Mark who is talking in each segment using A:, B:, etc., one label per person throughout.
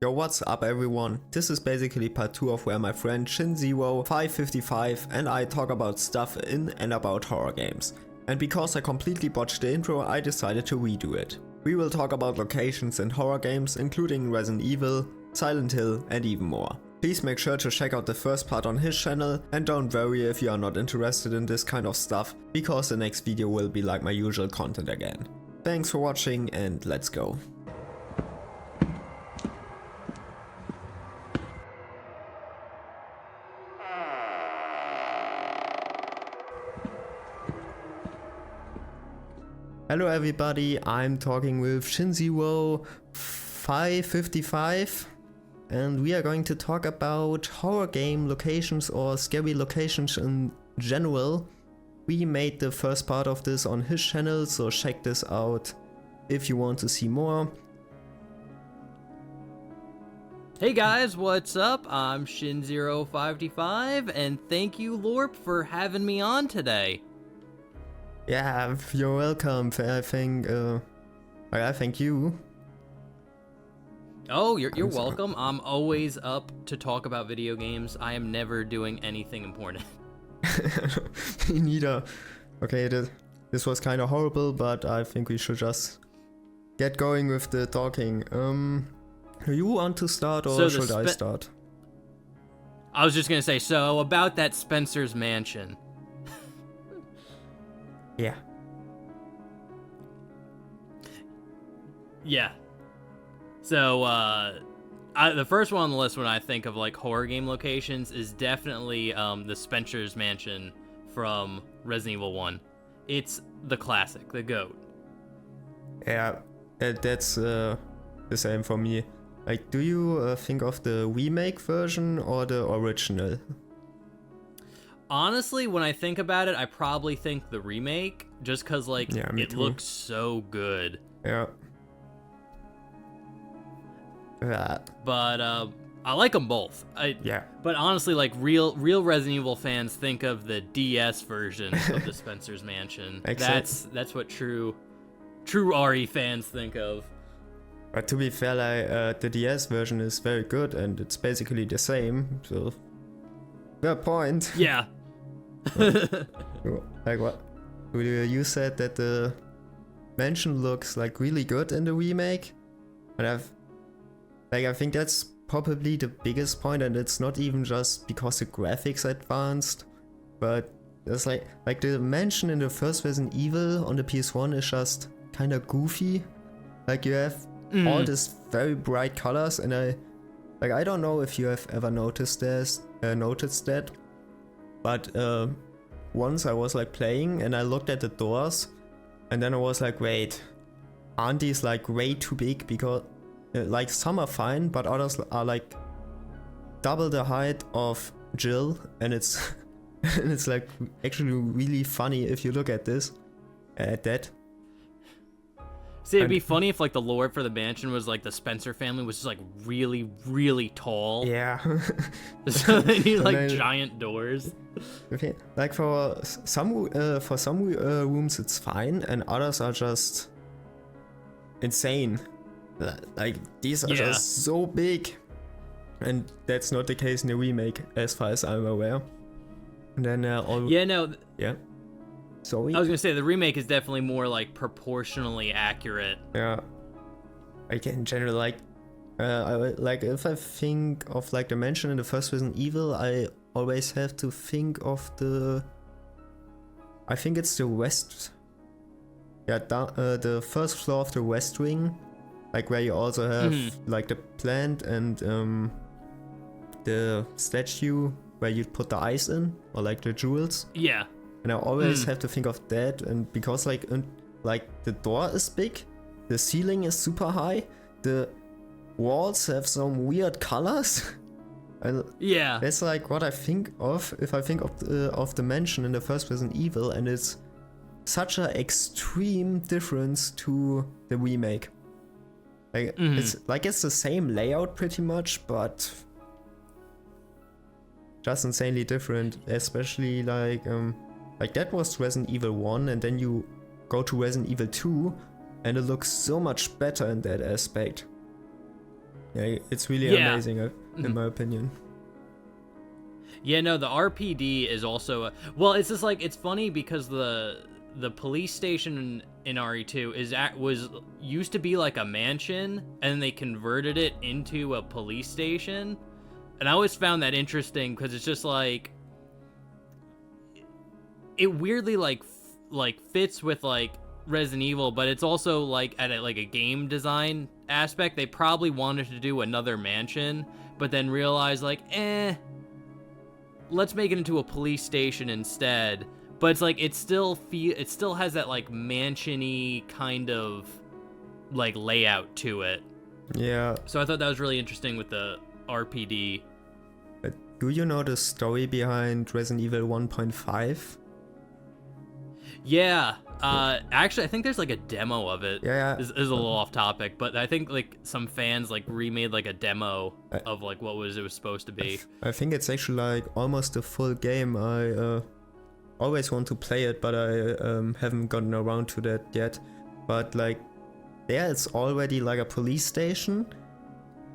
A: Yo, what's up everyone? This is basically part 2 of where my friend Shin0555 and I talk about stuff in and about horror games. And because I completely botched the intro, I decided to redo it. We will talk about locations in horror games, including Resident Evil, Silent Hill and even more. Please make sure to check out the first part on his channel, and don't worry if you are not interested in this kind of stuff, because the next video will be like my usual content again. Thanks for watching and let's go. Hello everybody, I'm talking with Shin0555 and we are going to talk about horror game locations or scary locations in general. We made the first part of this on his channel, so check this out if you want to see more.
B: Hey guys, what's up? I'm Shin0555 and thank you Lorp for having me on today.
A: Yeah, you're welcome. I thank you.
B: Oh, you're welcome. I'm always up to talk about video games. I am never doing anything important.
A: Me neither. Okay, this was kind of horrible, but I think we should just get going with the talking. You want to start or should I start?
B: I was just gonna say, so about that Spencer's Mansion.
A: Yeah.
B: Yeah. So, the first one on the list when I think of like horror game locations is definitely the Spencer's Mansion from Resident Evil 1. It's the classic, the GOAT.
A: Yeah, that's the same for me. Like, do you think of the remake version or the original?
B: Honestly, when I think about it, I probably think the remake, just because, like,
A: yeah,
B: it looks so good.
A: Yeah.
B: But, I like them both.
A: Yeah.
B: But honestly, like, real Resident Evil fans think of the DS version of the Spencer's Mansion. That's what true RE fans think of.
A: But to be fair, the DS version is very good, and it's basically the same, so... Fair point.
B: Yeah.
A: Like what? You said that the mansion looks like really good in the remake, and I think that's probably the biggest point, and it's not even just because the graphics advanced, but it's like the mansion in the first Resident Evil on the PS1 is just kind of goofy. Like you have all these very bright colors, and I don't know if you have ever noticed that, but once I was like playing and I looked at the doors, and then I was like, wait, aren't these like way too big? Because like some are fine, but others are like double the height of Jill, and it's and it's like actually really funny if you look at that.
B: See, it'd be funny if like the lore for the mansion was like the Spencer family was just like really, really tall.
A: Yeah.
B: So they need like giant doors.
A: Okay, like for some rooms it's fine, and others are just insane. Like these are just so big, and that's not the case in the remake, as far as I'm aware. And then
B: Yeah.
A: Sorry?
B: I was gonna say the remake is definitely more like proportionally accurate.
A: Yeah. Like in general, like if I think of like the mansion in the first Resident Evil, I always have to think of I think it's the west. Yeah, the first floor of the west wing, like where you also have like the plant and the statue where you put the ice in, or like the jewels.
B: Yeah.
A: And I always have to think of that, and because like the door is big, the ceiling is super high, the walls have some weird colors, and
B: yeah,
A: that's like what I think of if I think of the mansion in the first Resident Evil, and it's such an extreme difference to the remake. Like it's the same layout pretty much, but just insanely different, especially like that was Resident Evil 1, and then you go to Resident Evil 2, and it looks so much better in that aspect. Yeah, it's really amazing, in my opinion.
B: Yeah, no, the RPD is also well. It's just like it's funny because the police station in RE2 was used to be like a mansion, and they converted it into a police station. And I always found that interesting because it's just like it weirdly like fits with like Resident Evil, but it's also like at a game design aspect. They probably wanted to do another mansion, but then realized like, let's make it into a police station instead. But it's like it still has that like mansion-y kind of like layout to it.
A: Yeah.
B: So I thought that was really interesting with the RPD.
A: Do you know the story behind Resident Evil 1.5?
B: Yeah. Actually, I think there's like a demo of it.
A: Yeah.
B: This is a little off topic, but I think like some fans like remade like a demo of like what it was supposed to be.
A: I think it's actually like almost a full game. I always want to play it, but I haven't gotten around to that yet. But like, there it's already like a police station.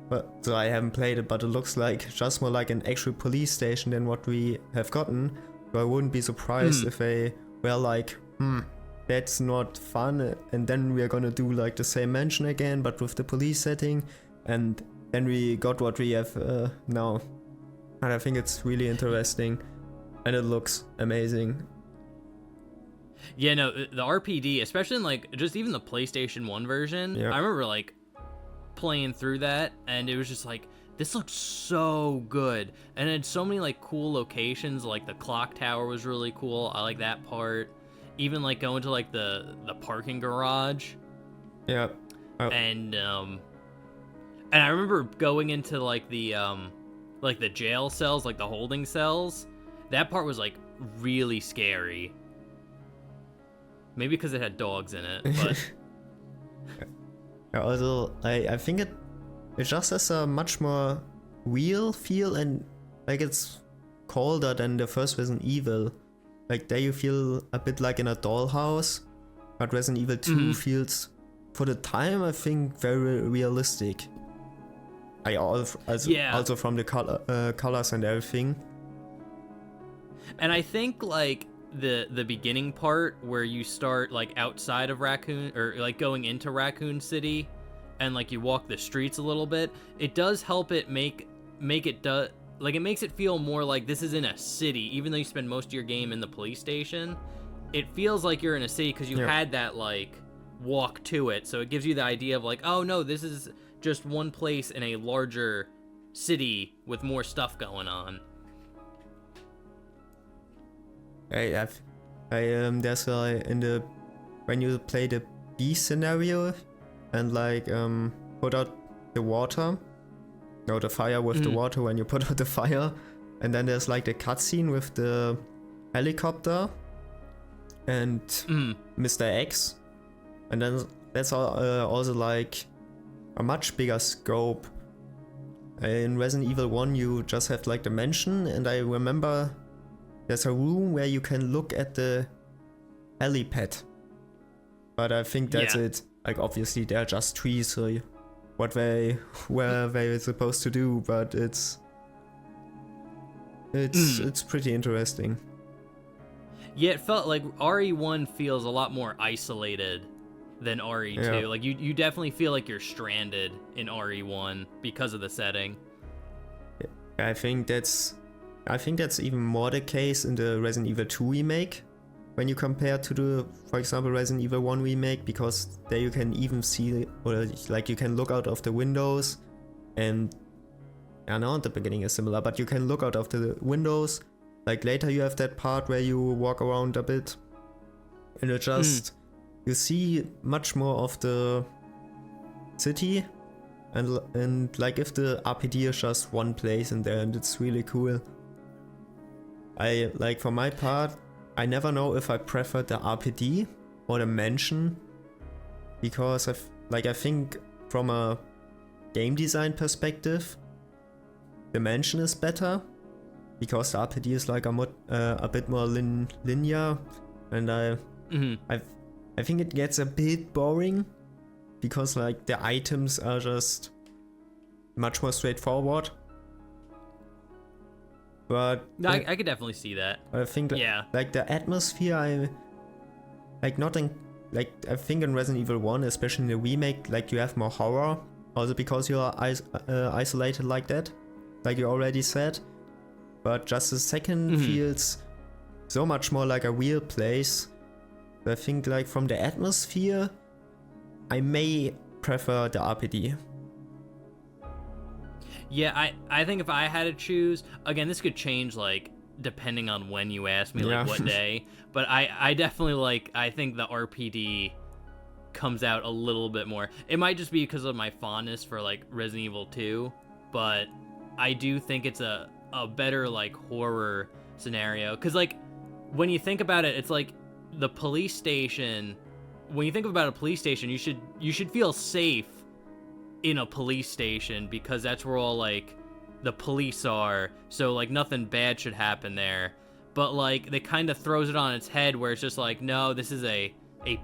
A: But so I haven't played it, but it looks like just more like an actual police station than what we have gotten. So I wouldn't be surprised if they were like, that's not fun, and then we are gonna do like the same mansion again, but with the police setting, and then we got what we have now. And I think it's really interesting, and it looks amazing.
B: Yeah, no, the RPD, especially in like just even the PlayStation 1 version, I remember like playing through that, and it was just like, this looks so good, and it had so many like cool locations. Like the clock tower was really cool. I like that part. Even like going to like the parking garage.
A: Yeah. Oh.
B: And I remember going into like the jail cells, like the holding cells. That part was like really scary. Maybe because it had dogs in it, but
A: also I think it just has a much more real feel, and like it's colder than the first Resident Evil. Like there you feel a bit like in a dollhouse, but Resident Evil 2 feels, for the time, I think very realistic. Also from the colors and everything.
B: And I think like the beginning part where you start like outside of Raccoon, or like going into Raccoon City, and like you walk the streets a little bit, it does help it make it like it makes it feel more like this is in a city. Even though you spend most of your game in the police station, it feels like you're in a city because you had that like walk to it. So it gives you the idea of like, oh no, this is just one place in a larger city with more stuff going on.
A: There's when you play the B scenario and like put out the water. No, the fire with the water when you put out the fire, and then there's like the cutscene with the helicopter and Mr. X, and then that's also like a much bigger scope. In Resident Evil 1 you just have like the mansion, and I remember there's a room where you can look at the helipad, but I think that's it. Like obviously they're just trees, so what they were supposed to do, but it's pretty interesting.
B: Yeah, it felt like RE1 feels a lot more isolated than RE2.
A: Yeah.
B: Like you definitely feel like you're stranded in RE1 because of the setting.
A: I think that's even more the case in the Resident Evil 2 remake, when you compare to the, for example, Resident Evil 1 remake, because there you can even see, or like you can look out of the windows, and I know at the beginning is similar, but you can look out of the windows. Like later you have that part where you walk around a bit, and it just you see much more of the city, and like if the RPD is just one place in there, and it's really cool. I like, for my part, I never know if I prefer the RPD or the mansion, because I think from a game design perspective, the mansion is better, because the RPD is like a bit more linear, and I think it gets a bit boring, because like the items are just much more straightforward. But
B: No, I could definitely see that.
A: I think like the atmosphere, I think in Resident Evil 1, especially in the remake, like you have more horror, also because you are isolated like that, like you already said. But just the second feels so much more like a real place. I think like from the atmosphere, I may prefer the RPD.
B: Yeah, I think if I had to choose, again, this could change, like, depending on when you ask me, like, what day. But I definitely, I think the RPD comes out a little bit more. It might just be because of my fondness for, like, Resident Evil 2. But I do think it's a better, like, horror scenario. Because, like, when you think about it, it's like the police station. When you think about a police station, you should feel safe in a police station because that's where all like the police are, so like nothing bad should happen there. But like they kind of throws it on its head where it's just like, no, this is a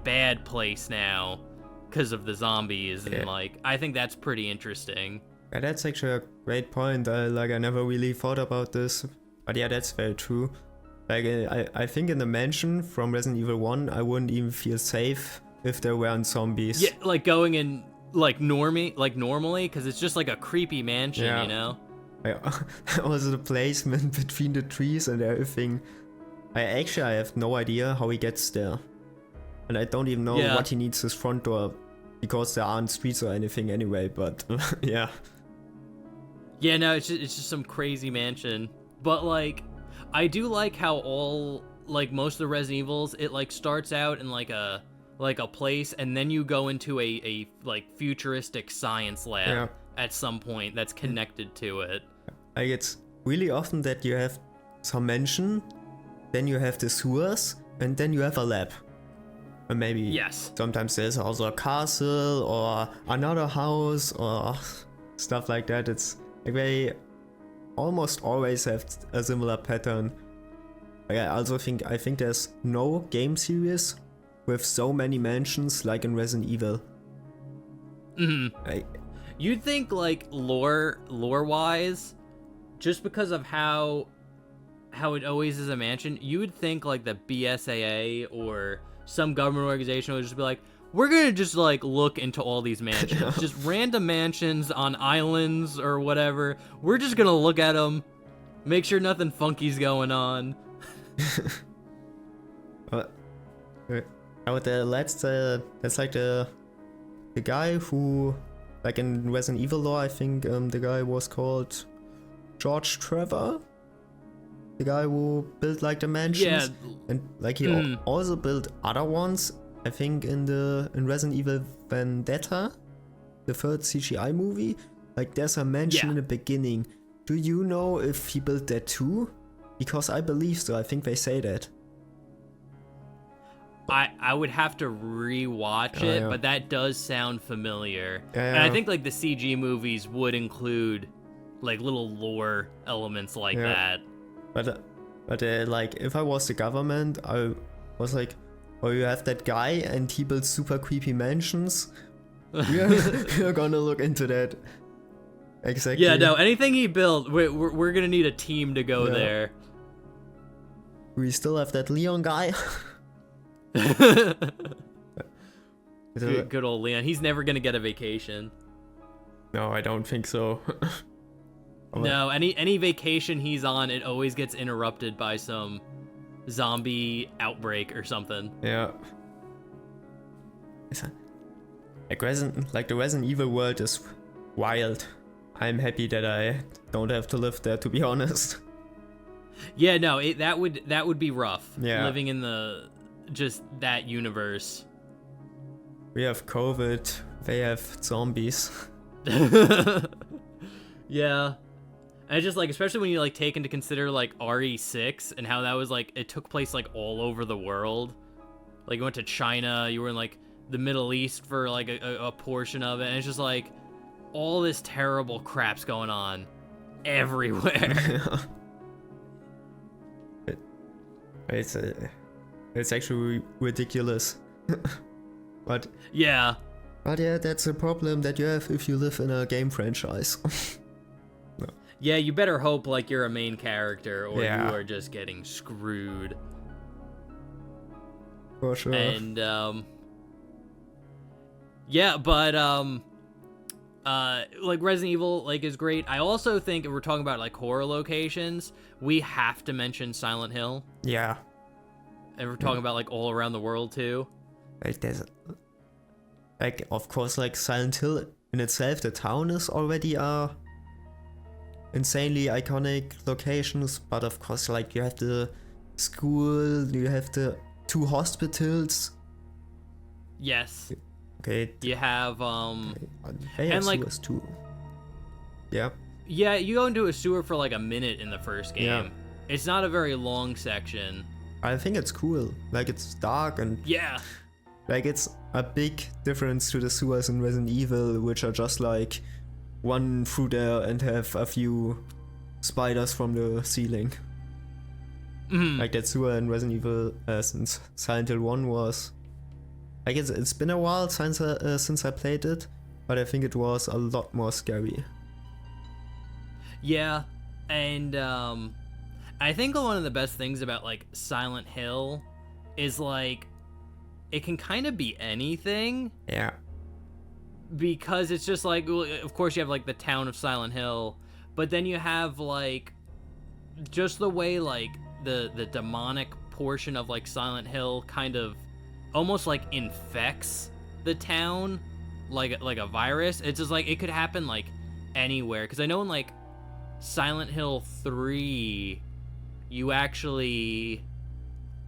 B: bad place now because of the zombies. And like I think that's pretty interesting.
A: Yeah, that's actually a great point. I never really thought about this, but yeah, that's very true. Like I think in the mansion from Resident Evil 1, I wouldn't even feel safe if there weren't zombies.
B: Yeah, like going in normally, because it's just like a creepy mansion, you know?
A: Also the placement between the trees and everything. I have no idea how he gets there. And I don't even know what he needs his front door, because there aren't streets or anything anyway, but yeah. Yeah,
B: no, it's just some crazy mansion. But like, I do like how most of the Resident Evils, it like starts out in like a place, and then you go into a like futuristic science lab at some point that's connected to it.
A: Like it's really often that you have some mansion, then you have the sewers, and then you have a lab. And maybe sometimes there's also a castle or another house or stuff like that. It's like they almost always have a similar pattern. Like I think there's no game series with so many mansions like in Resident Evil.
B: You'd think like lore wise, just because of how it always is a mansion, you would think like the BSAA or some government organization would just be like, we're gonna just like look into all these mansions, just random mansions on islands or whatever. We're just gonna look at them, make sure nothing funky's going on.
A: That's like the guy who, like in Resident Evil lore, I think the guy was called George Trevor. The guy who built like the mansions, and like he also built other ones. I think in Resident Evil Vendetta, the third CGI movie, like there's a mansion in the beginning. Do you know if he built that too? Because I believe so. I think they say that.
B: I would have to re-watch it, but that does sound familiar. And I think like the CG movies would include like little lore elements like that.
A: But like if I was the government, I was like, oh, you have that guy and he builds super creepy mansions. We're gonna look into that. Exactly.
B: Yeah, no, anything he built, we're gonna need a team to go there.
A: We still have that Leon guy.
B: Good old Leon. He's never gonna get a vacation.
A: No, I don't think so.
B: No, any vacation he's on, it always gets interrupted by some zombie outbreak or something.
A: Yeah. Like the Resident Evil world is wild. I'm happy that I don't have to live there, to be honest.
B: Yeah, no, that would be rough.
A: Yeah.
B: Living in just that universe.
A: We have COVID. They have zombies.
B: Yeah. And just like, especially when you like take into consider like RE6 and how that was like, it took place like all over the world. Like you went to China, you were in like the Middle East for like a portion of it, and it's just like all this terrible crap's going on everywhere.
A: It's actually ridiculous. But
B: yeah.
A: But yeah, that's a problem that you have if you live in a game franchise. No.
B: Yeah, you better hope like you're a main character or
A: Yeah.
B: you are just getting screwed.
A: For sure.
B: And yeah, but like Resident Evil like is great. I also think if we're talking about like horror locations, we have to mention Silent Hill.
A: Yeah.
B: And we're talking about like all around the world too.
A: Like there's like of course like Silent Hill in itself, the town is already insanely iconic locations, but of course like you have the school, you have the 2 hospitals.
B: Yes.
A: Okay.
B: You have
A: They have
B: and, like-
A: sewers too. Yeah.
B: yeah, you go into a sewer for like a minute in the first game.
A: Yeah.
B: It's not a very long section.
A: I think it's cool. Like it's dark and
B: Yeah.
A: like it's a big difference to the sewers in Resident Evil, which are just like one through there and have a few spiders from the ceiling.
B: Mhm.
A: Like that sewer in Resident Evil since Silent Hill 1 was like it's been a while since I played it, but I think it was a lot more scary.
B: Yeah, and I think one of the best things about like Silent Hill is like it can kind of be anything
A: Yeah.
B: because it's just like, well, of course you have like the town of Silent Hill, but then you have like just the way like the demonic portion of like Silent Hill kind of almost like infects the town like a virus. It's just like it could happen like anywhere, because I know in like Silent Hill 3 you actually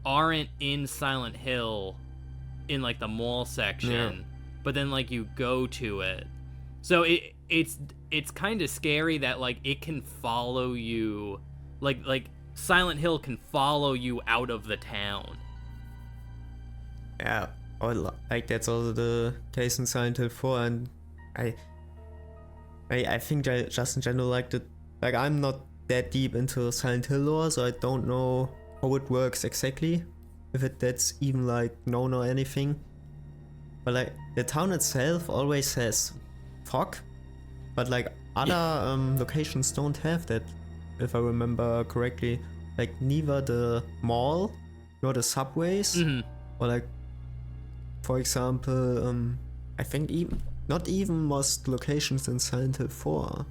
B: aren't in Silent Hill in like the mall section,
A: Yeah.
B: but then like you go to it, so it's kind of scary that like it can follow you, like Silent Hill can follow you out of the town.
A: Yeah. Or like that's also the case in Silent Hill 4, and I think I just in general like I'm not that deep into Silent Hill lore, so I don't know how it works exactly, if that's even like known or anything. But like the town itself always has fog, but like other locations don't have that, if I remember correctly. Like neither the mall nor the subways,
B: Mhm.
A: or like for example I think not even most locations in Silent Hill 4.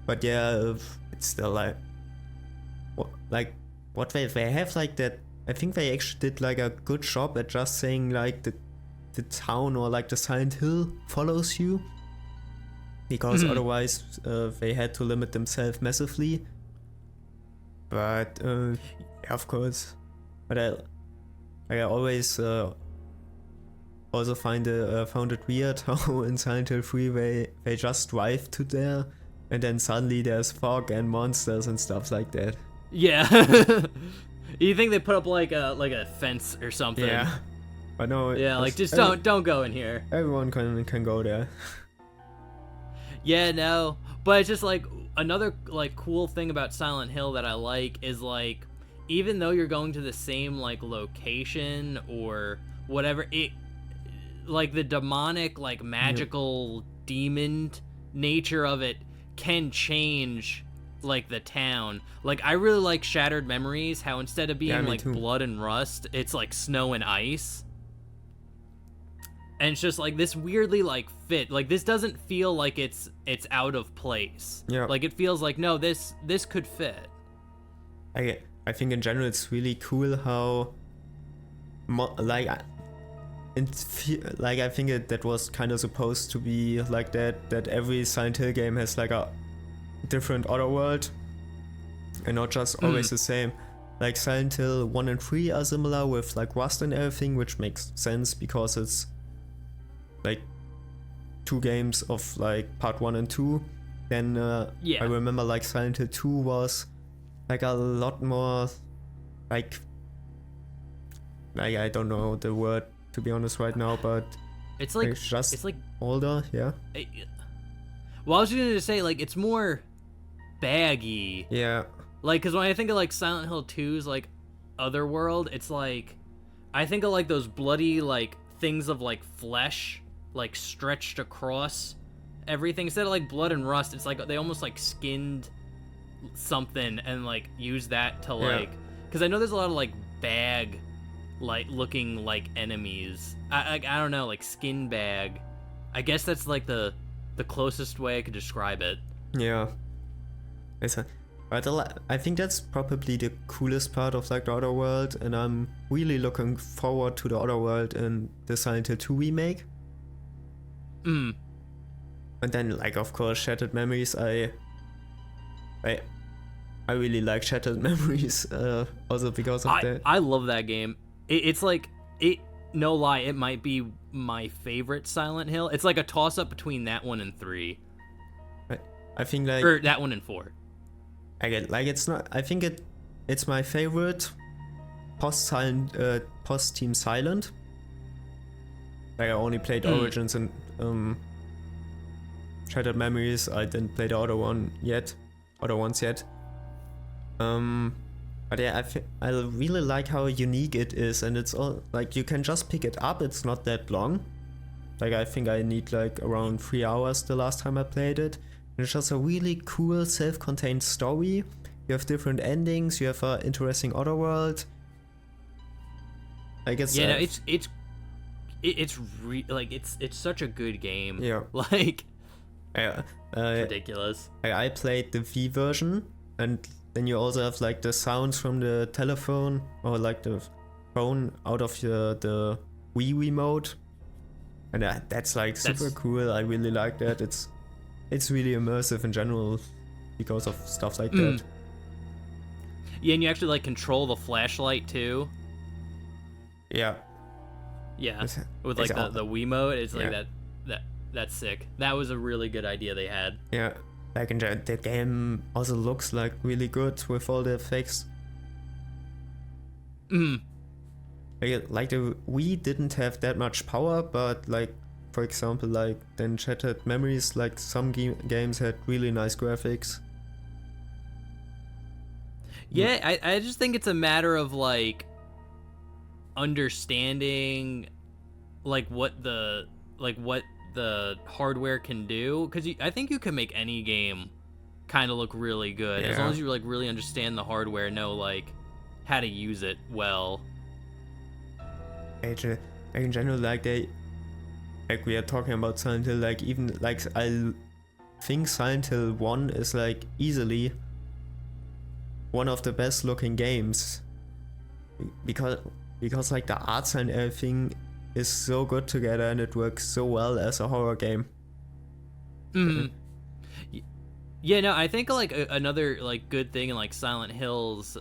A: But yeah, it's still like what they have like that. I think they actually did like a good job at just saying like the town or like the Silent Hill follows you, because otherwise they had to limit themselves massively. But yeah, of course, but I always also found it weird how in Silent Hill 3 they just drive to there, and then suddenly there's fog and monsters and stuff like that.
B: Yeah. You think they put up like a fence or something?
A: Yeah, but no.
B: Yeah, like just don't go in here.
A: Everyone can go there.
B: Yeah, no. But it's just like another like cool thing about Silent Hill that I like is like even though you're going to the same like location or whatever, it like the demonic like magical demon nature of it can change like the town. Like I really like Shattered Memories, how instead of being like
A: too.
B: blood and rust, it's like snow and ice. And it's just like this weirdly like fit. Like this doesn't feel like it's out of place.
A: Yeah.
B: Like it feels like no, this could fit.
A: I think in general it's really cool how I think that was kind of supposed to be like that every Silent Hill game has like a different other world and not just always the same. Like Silent Hill 1 and 3 are similar with like rust and everything, which makes sense because it's like 2 games of like part 1 and 2. Then
B: Yeah.
A: I remember like Silent Hill 2 was like a lot more like I don't know the word to be honest right now, but
B: It's like
A: just
B: it's like
A: older. Yeah.
B: Well, I was going to say like it's more baggy.
A: Yeah.
B: Like, because when I think of, like, Silent Hill 2's, like, Otherworld, it's, like, I think of, like, those bloody, like, things of, like, flesh like stretched across everything. Instead of like blood and rust, it's like they almost like skinned something and like used that to like, because I know there's a lot of like bag like looking like enemies. I don't know, like skin bag. I guess that's like the closest way I could describe it.
A: Yeah. I think that's probably the coolest part of like the Other World, and I'm really looking forward to the Other World in the Silent Hill 2 remake. And then like of course Shattered Memories. I really like Shattered Memories also because of that.
B: I love that game. It's like no lie, it might be my favorite Silent Hill. It's like a toss up between that one and 3.
A: I think like,
B: or that one and 4.
A: I get like it's not. I think it's my favorite post Team Silent. Like I only played Origins and Shattered Memories. I didn't play the other ones yet. But yeah, I really like how unique it is, and it's all like you can just pick it up. It's not that long. Like I think I need like around 3 hours the last time I played it. And it's just a really cool self-contained story. You have different endings. You have an interesting other world. I guess.
B: Yeah, no, it's such a good game.
A: Yeah.
B: Like.
A: Yeah.
B: Ridiculous.
A: I played the V version, and then you also have like the sounds from the telephone or like the phone out of the Wii remote, and that's like super cool. I really like that. It's really immersive in general because of stuff like that.
B: Yeah, and you actually like control the flashlight too.
A: Yeah.
B: Yeah. With like the Wiimote, it's like that's sick. That was a really good idea they had.
A: Yeah. Like in the game also looks like really good with all the effects. Like the Wii didn't have that much power, but like for example, like then Shattered Memories, like some games had really nice graphics.
B: Yeah, I just think it's a matter of like understanding like what the hardware can do, because I think you can make any game kind of look really good as long as you like really understand the hardware, know like how to use it well.
A: In general, like we are talking about Silent Hill, like even like I think Silent Hill 1 is like easily one of the best looking games because like the arts and everything is so good together, and it works so well as a horror game.
B: Yeah, no, I think like another like good thing in like Silent Hills,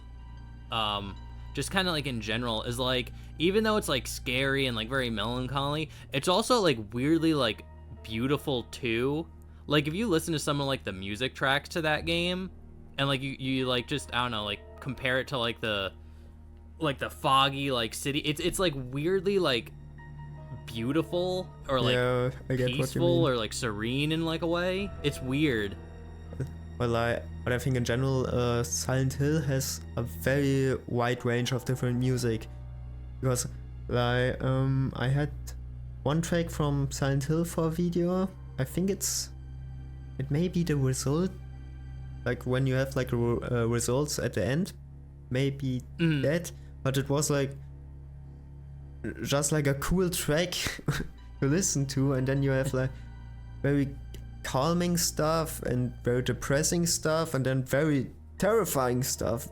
B: just kind of like in general, is like even though it's like scary and like very melancholy, it's also like weirdly like beautiful too. Like if you listen to some of like the music tracks to that game, and like you like just I don't know, like compare it to like the foggy like city, it's like weirdly like beautiful or like peaceful or like serene in like a way. It's weird.
A: But I think in general, Silent Hill has a very wide range of different music, because like I had one track from Silent Hill for a video. I think it may be the result, like when you have like results at the end, maybe that, but it was like just like a cool track to listen to, and then you have like very calming stuff and very depressing stuff and then very terrifying stuff.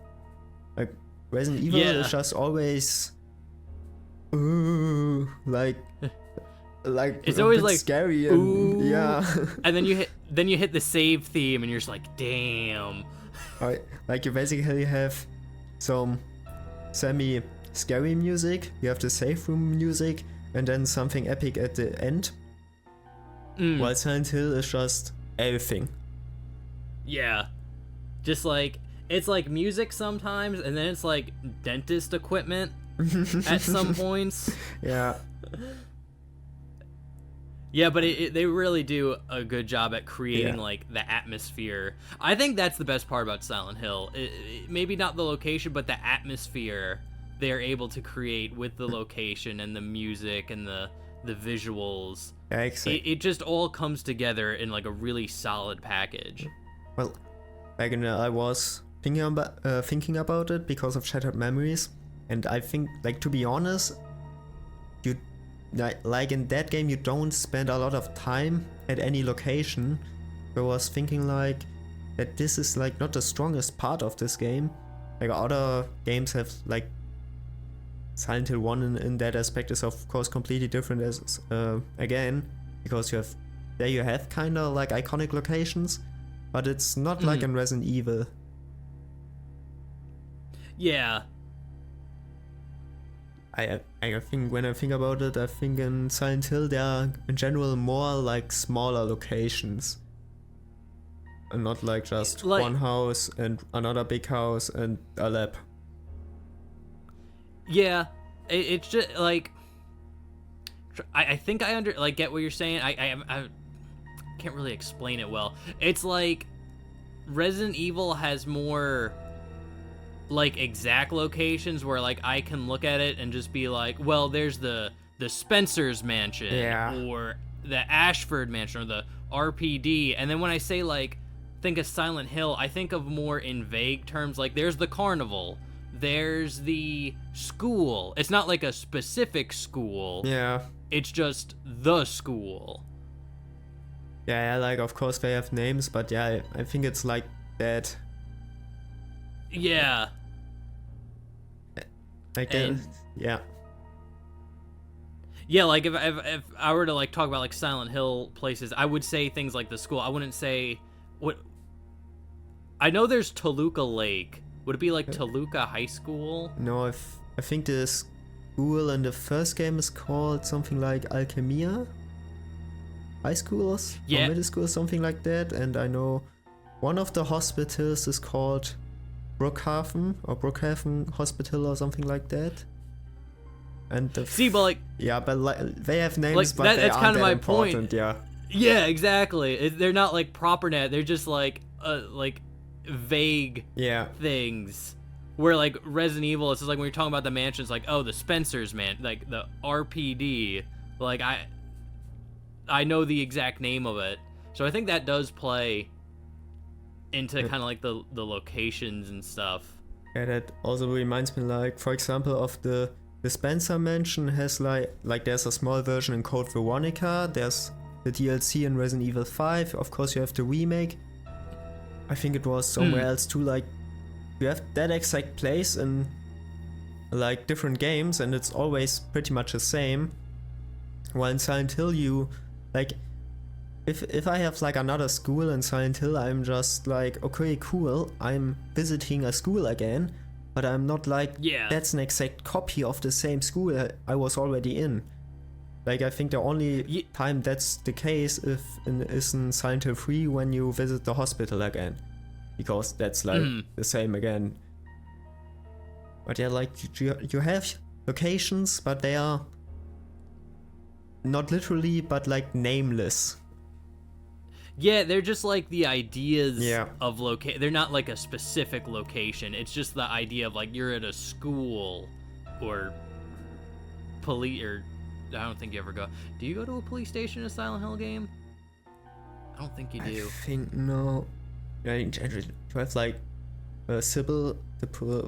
A: Like Resident Evil is just always like
B: it's always like
A: scary and
B: and then you hit the save theme and you're just like damn.
A: Like you basically have some semi scary music, you have the safe room music, and then something epic at the end. While Silent Hill is just everything. Yeah.
B: Just like, it's like music sometimes, and then it's like dentist equipment at some points.
A: Yeah.
B: Yeah, but they really do a good job at creating like the atmosphere. I think that's the best part about Silent Hill. Maybe not the location, but the atmosphere they're able to create with the location and the music and the the visuals.
A: Yeah, exactly.
B: It just all comes together in like a really solid package.
A: Well, like I was thinking about it because of Shattered Memories, and I think, like, to be honest, you like in that game you don't spend a lot of time at any location. I was thinking like that this is like not the strongest part of this game. Like other games have, like, Silent Hill 1 in that aspect is of course completely different as again, because you have kind of like iconic locations, but it's not like in Resident Evil.
B: Yeah.
A: I think when I think about it, I think in Silent Hill there are in general more like smaller locations. And not like just
B: like,
A: one house and another big house and a lab.
B: Yeah, it's just like I think I get what you're saying. I can't really explain it well. It's like Resident Evil has more like exact locations where like I can look at it and just be like, well, there's the Spencer's mansion, or the Ashford mansion, or the RPD. And then when I say like think of Silent Hill, I think of more in vague terms, like there's the carnival, there's the school. It's not like a specific school.
A: Yeah.
B: It's just the school.
A: Yeah, like of course they have names, but yeah, I think it's like that.
B: Yeah.
A: Like yeah.
B: Yeah, like if I were to like talk about like Silent Hill places, I would say things like the school. I wouldn't say what. I know there's Toluca Lake. Would it be like Toluca High School?
A: No, I think the school in the first game is called something like Alchemia High School or middle school or something like that. And I know one of the hospitals is called Brookhaven Hospital or something like that. And
B: but like
A: they have names,
B: like,
A: but
B: that's
A: aren't
B: kind of
A: that
B: my
A: important.
B: point.
A: Yeah,
B: exactly. They're not like proper net. They're just like vague things. Where like Resident Evil, it's just like when you're talking about the mansions, like, oh, the Spencer's like the RPD. Like I know the exact name of it, so I think that does play into kind of like the locations and stuff.
A: Yeah, that also reminds me, like, for example, of the Spencer mansion has like there's a small version in Code Veronica, there's the DLC in Resident Evil 5, of course you have the remake. I think it was somewhere else too, like you have that exact place in like different games and it's always pretty much the same. While in Silent Hill you like if I have like another school in Silent Hill, I'm just like, okay, cool, I'm visiting a school again, but I'm not like, that's an exact copy of the same school I was already in. Like, I think the only time that's the case is in Silent Hill 3 when you visit the hospital again. Because that's like the same again. But yeah, like, you have locations, but they are not literally, but like nameless.
B: Yeah, they're just like the ideas of location. They're not like a specific location. It's just the idea of like you're at a school or police, or I don't think you ever go. Do you go to a police station in a Silent Hill game? I don't think you do.
A: I think no. You have like Sybil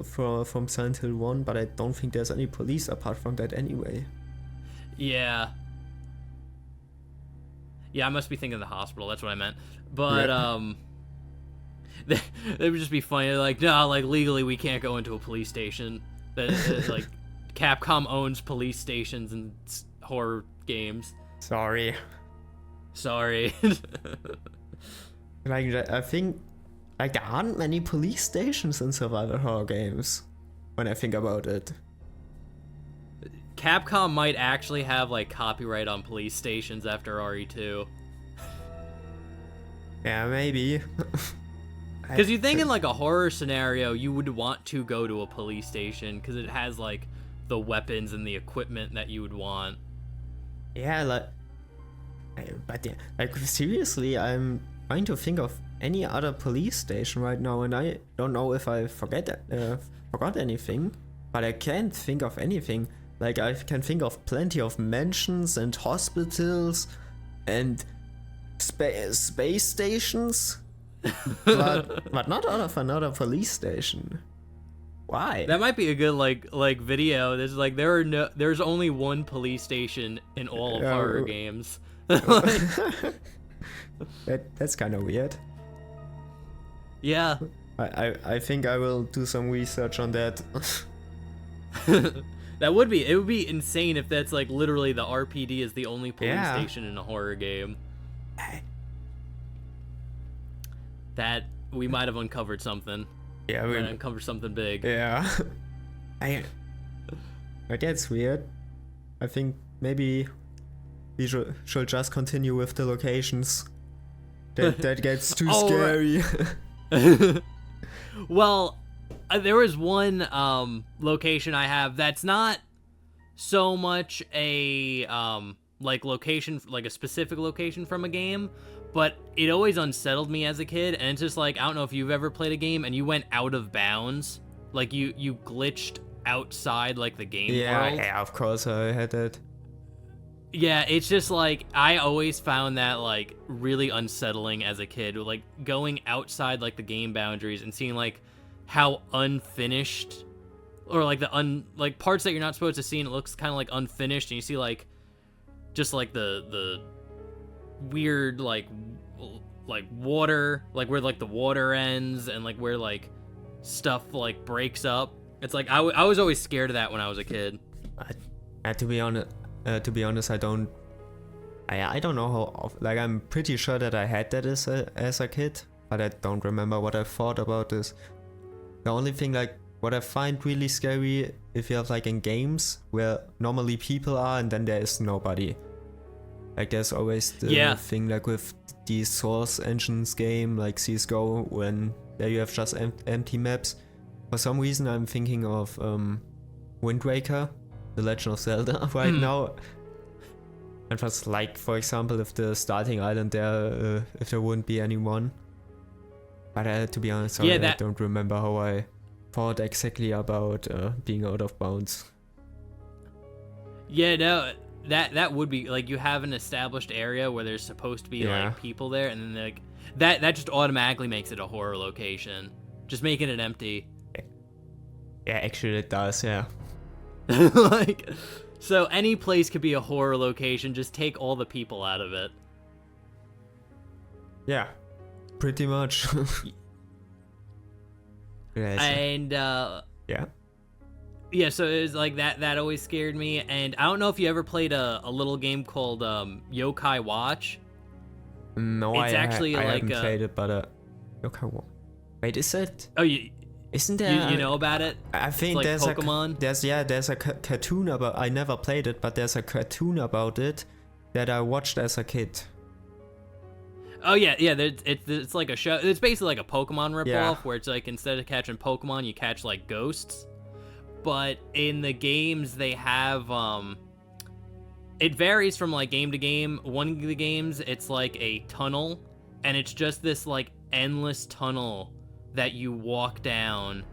A: from Silent Hill 1, but I don't think there's any police apart from that anyway.
B: Yeah. Yeah, I must be thinking of the hospital. That's what I meant. But they would just be funny. They're like, no, like legally we can't go into a police station. Like Capcom owns police stations in horror games.
A: Sorry. Like, I think like there aren't many police stations in survival horror games when I think about it.
B: Capcom might actually have like copyright on police stations after RE2.
A: Yeah, maybe.
B: Because you think in like a horror scenario, you would want to go to a police station because it has like the weapons and the equipment that you would want.
A: Yeah, but yeah, like seriously, I'm trying to think of any other police station right now, and I don't know if I forgot anything, but I can't think of anything. Like, I can think of plenty of mansions and hospitals and space stations, but not out of another police station. Why?
B: That might be a good like video. There's like there's only one police station in all of horror games.
A: That's kind of weird.
B: Yeah.
A: I think I will do some research on that.
B: It would be insane if that's like literally the RPD is the only police station in a horror game. That we might have uncovered something.
A: Yeah,
B: we uncovered something big.
A: Yeah. But that's weird. I think maybe we should just continue with the locations. That gets too scary.
B: Right. Well, there was one location I have that's not so much a like location, like a specific location from a game, but it always unsettled me as a kid. And it's just like, I don't know if you've ever played a game and you went out of bounds, like you glitched outside like the game world.
A: Yeah, of course I had that.
B: Yeah, it's just like, I always found that like really unsettling as a kid, like going outside like the game boundaries and seeing like how unfinished, or like like parts that you're not supposed to see, and it looks kind of like unfinished, and you see like just like the weird like water, like where like the water ends and like where like stuff like breaks up. It's like I was always scared of that when I was a kid.
A: To be honest, I don't know how. Like, I'm pretty sure that I had that as a kid, but I don't remember what I thought about this. The only thing, like, what I find really scary, if you have like in games where normally people are and then there is nobody. Like, there's always the thing like with the Source Engines game, like CS:GO, when there you have just empty maps. For some reason, I'm thinking of Wind Waker, The Legend of Zelda right now. And just like, for example, if the starting island there, if there wouldn't be anyone. But to be honest, I don't remember how I thought exactly about being out of bounds.
B: Yeah, no, that would be like, you have an established area where there's supposed to be like people there, and then like that just automatically makes it a horror location, just making it empty.
A: Yeah, actually it does, yeah.
B: Like, so any place could be a horror location, just take all the people out of it.
A: Yeah, pretty much.
B: And yeah, so it was like that always scared me. And I don't know if you ever played a little game called Yokai Watch.
A: No,
B: it's actually
A: I
B: like
A: haven't played it, but Yokai Watch. Wait, is it?
B: Oh,
A: isn't there?
B: You know about it?
A: I think
B: like
A: there's
B: Pokemon.
A: There's a cartoon about. I never played it, but there's a cartoon about it that I watched as a kid.
B: Oh yeah. It's like a show. It's basically like a Pokemon ripoff, where it's like, instead of catching Pokemon, you catch like ghosts. But in the games, they have it varies from like game to game. One of the games, it's like a tunnel, and it's just this like endless tunnel that you walk down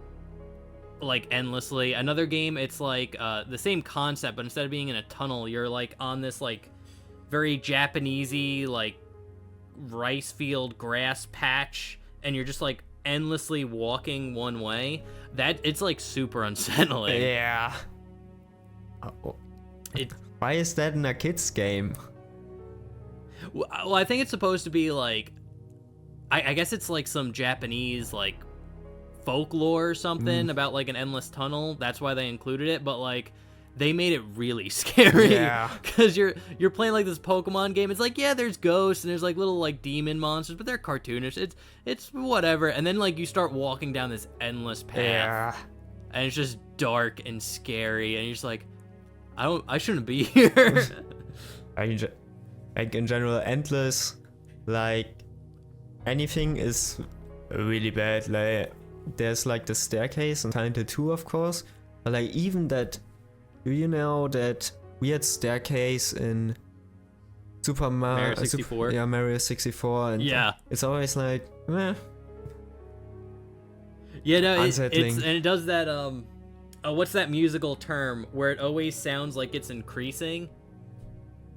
B: like endlessly. Another game, it's like the same concept, but instead of being in a tunnel, you're like on this like very Japanesey like rice field grass patch, and you're just like endlessly walking one way. That it's like super unsettling.
A: Yeah. Why is that in a kid's game?
B: Well, I think it's supposed to be like, I guess it's like some Japanese like folklore or something about like an endless tunnel. That's why they included it. But like, they made it really scary.
A: Yeah.
B: Because you're playing like this Pokemon game. It's like, yeah, there's ghosts and there's like little like demon monsters, but they're cartoonish. It's whatever. And then like you start walking down this endless path, and it's just dark and scary, and you're just like, I shouldn't be here.
A: Like in general, endless, like anything is really bad. Like, there's like the staircase in Silent Hill 2, of course, but like even that. Do you know that weird staircase in Super Mario
B: 64?
A: Mario 64, and it's always like,
B: Yeah, no,
A: unsettling.
B: and it does that. what's that musical term where it always sounds like it's increasing?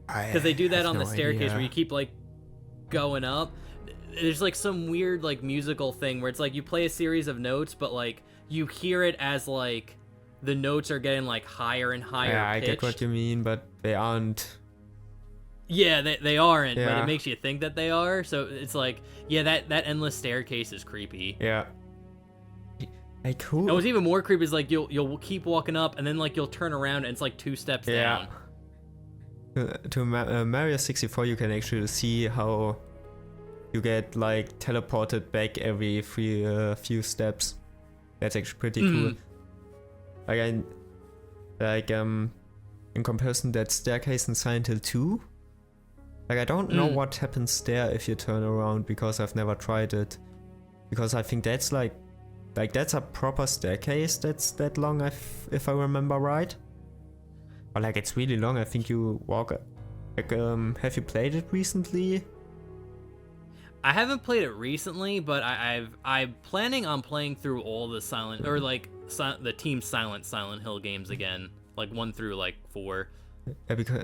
B: Because they do that on the staircase where you keep like going up. There's like some weird like musical thing where it's like you play a series of notes, but like you hear it as like the notes are getting like higher and higher.
A: Yeah, I get what you mean, but they aren't.
B: Yeah, they aren't, but
A: Yeah.
B: it makes you think that they are. So it's like, yeah, that endless staircase is creepy.
A: Yeah. Like who?
B: And what's even more creepy is like you'll keep walking up and then like you'll turn around and it's like 2 steps down.
A: To Mario 64, you can actually see how you get like teleported back every few steps. That's actually pretty cool. In comparison, that staircase in Silent Hill 2. Like I don't know what happens there if you turn around because I've never tried it. Because I think that's like that's a proper staircase that's that long if I remember right. Or like it's really long. I think you walk. Like have you played it recently?
B: I haven't played it recently, but I'm planning on playing through all the the Team Silent Hill games again, like 1 through like 4.
A: Yeah, because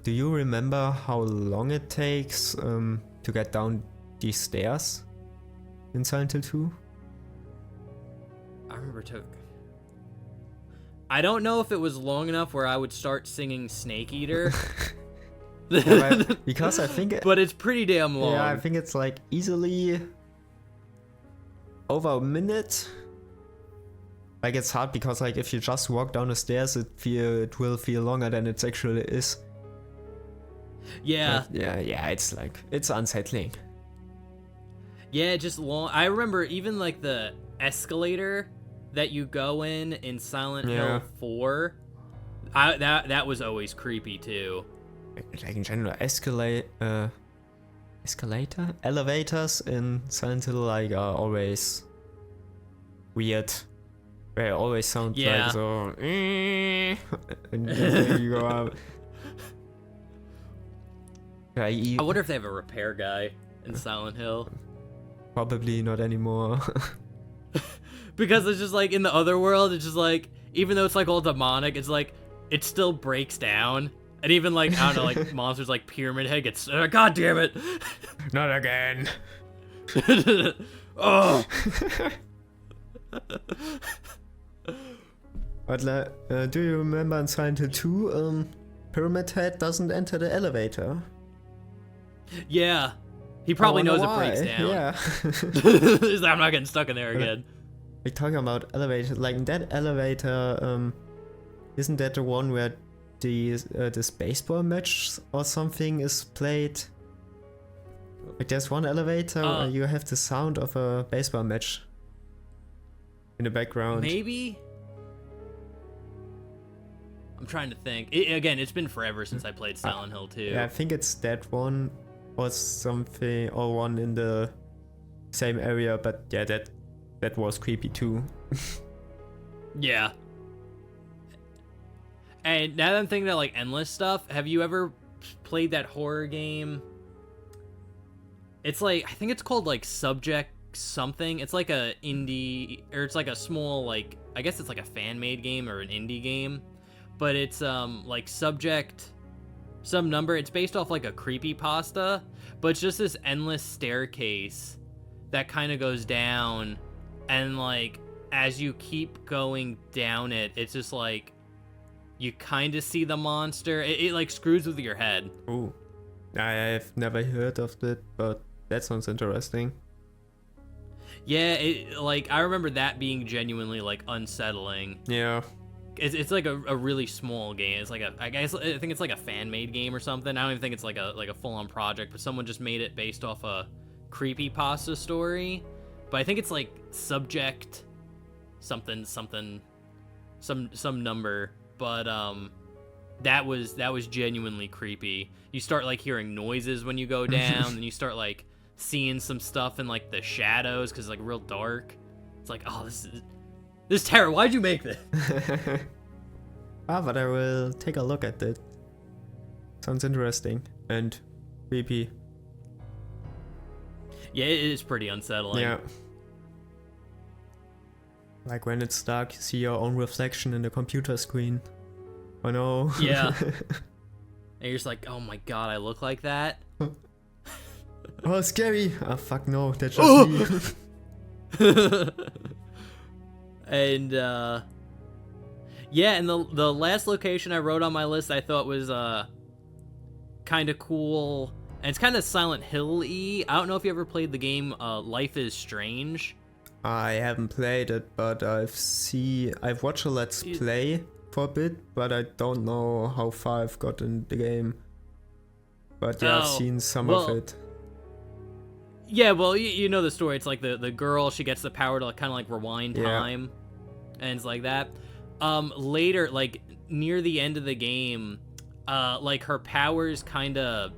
A: do you remember how long it takes to get down these stairs in Silent Hill 2?
B: I remember I don't know if it was long enough where I would start singing Snake Eater.
A: Yeah, because I think
B: but it's pretty damn long.
A: Yeah, I think it's like easily over a minute. Like it's hard because like if you just walk down the stairs, it will feel longer than it actually is.
B: Yeah.
A: But yeah, it's unsettling.
B: Yeah, just long. I remember even like the escalator that you go in Silent Hill 4. That was always creepy too.
A: Like in general, elevators in Silent Hill like are always weird. They always sound like so. And then you go up.
B: I wonder if they have a repair guy in Silent Hill.
A: Probably not anymore.
B: Because it's just like in the other world, it's just like even though it's like all demonic, it's like it still breaks down. And even like, I don't know, like monsters like Pyramid Head gets, God damn it!
A: Not again!
B: Oh!
A: But do you remember in Silent Hill 2, Pyramid Head doesn't enter the elevator?
B: Yeah. He probably knows it breaks down.
A: Yeah.
B: He's like, I'm not getting stuck in there again.
A: Like talking about elevator, like in that elevator, isn't that the one where this baseball match or something is played? Like there's one elevator where you have the sound of a baseball match in the background.
B: Maybe? I'm trying to think. It's been forever since I played Silent Hill 2.
A: Yeah, I think it's that one or something, or one in the same area, but yeah, that was creepy too.
B: Yeah. And now that I'm thinking about like endless stuff, have you ever played that horror game? It's like, I think it's called like Subject something. It's like a indie, or it's like a small, like, I guess it's like a fan-made game or an indie game. But it's like Subject some number. It's based off like a creepypasta, but it's just this endless staircase that kind of goes down, and like as you keep going down it, it's just like you kind of see the monster. It like screws with your head.
A: Ooh, I've never heard of that, but that sounds interesting.
B: Yeah, like I remember that being genuinely like unsettling.
A: Yeah.
B: It's like a really small game. It's like I think it's like a fan-made game or something. I don't even think it's like a full-on project, but someone just made it based off a creepypasta story. But I think it's like Subject something some number. But that was genuinely creepy. You start like hearing noises when you go down, and you start like seeing some stuff in like the shadows because it's like real dark. It's like, oh, this is terrible. Why'd you make this?
A: But I will take a look at it. Sounds interesting and creepy.
B: Yeah, it is pretty unsettling.
A: Yeah. Like when it's dark, you see your own reflection in the computer screen. Oh no.
B: Yeah. And you're just like, oh my god, I look like that?
A: Oh, scary. Oh, fuck no, that's just me.
B: And, yeah, and the last location I wrote on my list I thought was, kind of cool. And it's kind of Silent Hill-y. I don't know if you ever played the game, Life is Strange.
A: I haven't played it, but I've watched a Let's Play for a bit, but I don't know how far I've got in the game. But yeah, I've seen some of it.
B: Yeah, well, you know the story. It's like the girl, she gets the power to like, kind of like rewind time, and it's like that. Later, like near the end of the game, like her powers kind of,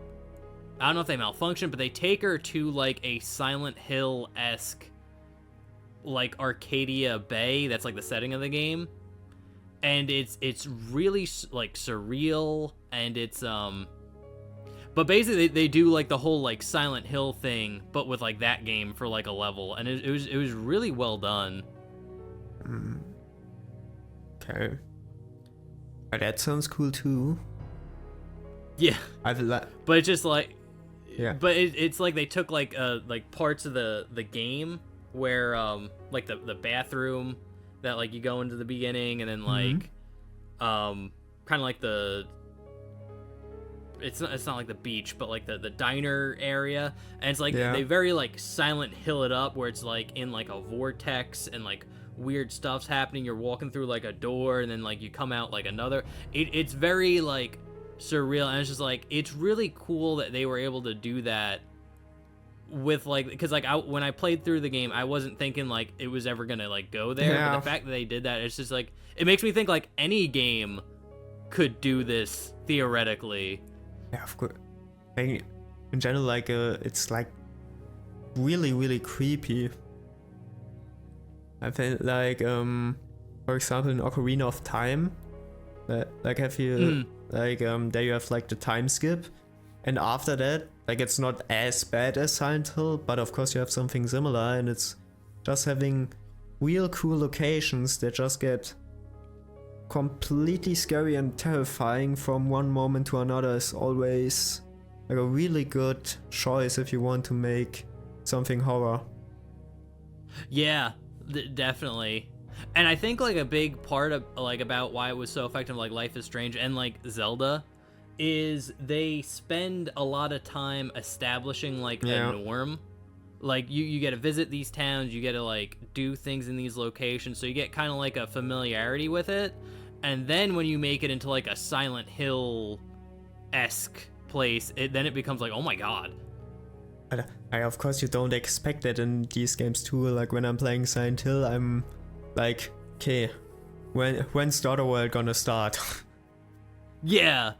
B: I don't know if they malfunction, but they take her to like a Silent Hill-esque, like Arcadia Bay. That's like the setting of the game, and it's really like surreal, and it's but basically they do like the whole like Silent Hill thing, but with like that game for like a level, and it was really well done.
A: Okay. But that sounds cool too.
B: Yeah.
A: But
B: it's just like,
A: yeah.
B: But it's like they took like parts of the game where like the bathroom that like you go into the beginning, and then like kind of like it's not like the beach, but like the diner area, and it's like they very like Silent Hill it up, where it's like in like a vortex, and like weird stuff's happening. You're walking through like a door, and then like you come out like another. It's very like surreal, and it's just like it's really cool that they were able to do that with like, because like when I played through the game, I wasn't thinking like it was ever gonna like go there, but the fact that they did that, it's just like it makes me think like any game could do this theoretically.
A: Yeah, of course. In general, like it's like really, really creepy. I think like for example in Ocarina of Time, like have you like there you have like the time skip, and after that like it's not as bad as Silent Hill, but of course you have something similar, and it's just having real cool locations that just get completely scary and terrifying from one moment to another is always like a really good choice if you want to make something horror.
B: Yeah, definitely. And I think like a big part of like about why it was so effective, like Life is Strange and like Zelda, is they spend a lot of time establishing like a norm. Like you get to visit these towns, you get to like do things in these locations, so you get kind of like a familiarity with it. And then when you make it into like a Silent Hill-esque place, then it becomes like, oh my god.
A: Of course you don't expect that in these games too. Like when I'm playing Silent Hill, I'm like, okay, when's the other world gonna start?
B: Yeah,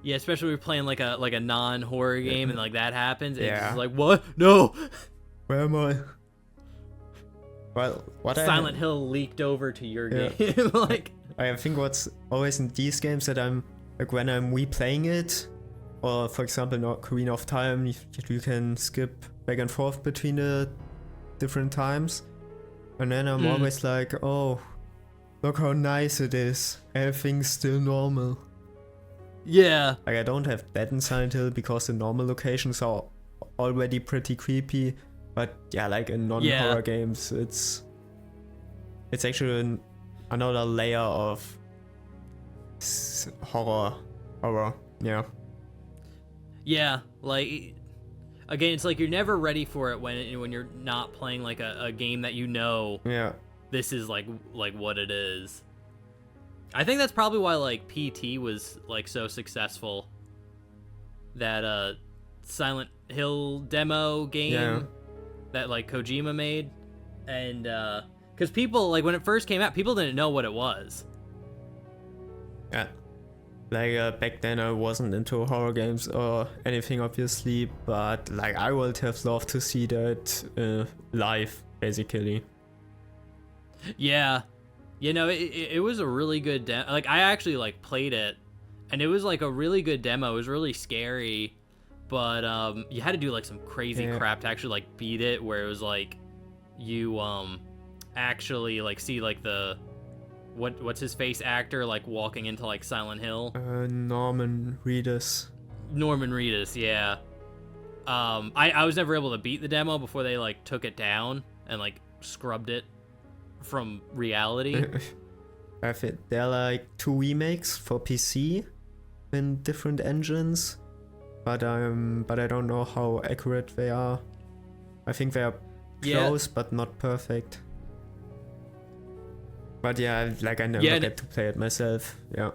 B: especially when you're playing like a non-horror game and like that happens. It's just like, what? No.
A: Where am I? Well,
B: Silent Hill leaked over to your game. Like,
A: I think what's always in these games that I'm like when I'm replaying it, or for example in Ocarina of Time, you can skip back and forth between the different times, and then I'm always like, oh, look how nice it is. Everything's still normal.
B: Yeah.
A: Like I don't have that in Silent Hill because the normal locations are already pretty creepy. But yeah, like in non-horror games, it's actually another layer of horror. Yeah.
B: Yeah, like again, it's like you're never ready for it when you're not playing like a game that you know.
A: Yeah.
B: This is like what it is. I think that's probably why like PT was like so successful. That Silent Hill demo game that like Kojima made, and because people like when it first came out, people didn't know what it was.
A: Yeah. Like back then I wasn't into horror games or anything obviously, but like I would have loved to see that live basically.
B: Yeah, you know, it was a really good demo. Like I actually like played it, and it was like a really good demo. It was really scary, but you had to do like some crazy crap to actually like beat it, where it was like you actually like see like the what's his face actor like walking into like Silent Hill.
A: Norman Reedus.
B: Norman Reedus, yeah. I was never able to beat the demo before they like took it down and like scrubbed it from reality.
A: There are like 2 remakes for PC in different engines, but I don't know how accurate they are. I think they are close, but not perfect. But yeah, like I never get to play it myself. Yeah.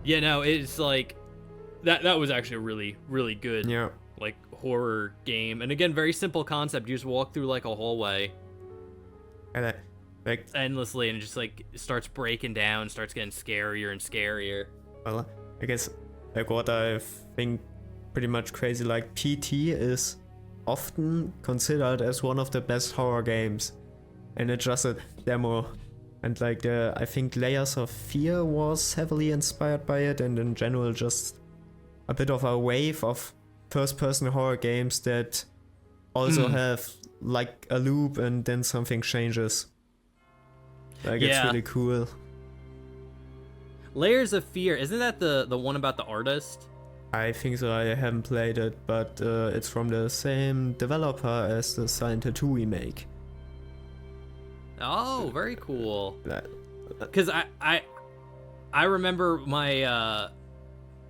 B: Yeah, no, it's like that was actually a really, really good like horror game. And again, very simple concept. You just walk through like a hallway
A: And like
B: endlessly, and it just like starts breaking down, starts getting scarier and scarier.
A: Well, I guess like what I think pretty much crazy, like PT is often considered as one of the best horror games, and it's just a demo. And like I think Layers of Fear was heavily inspired by it, and in general just a bit of a wave of first-person horror games that also have like a loop and then something changes. Like it's really cool.
B: Layers of Fear, isn't that the one about the artist?
A: I think so. I haven't played it, but it's from the same developer as the Silent Hill 2 remake.
B: Oh, very cool. Because I remember my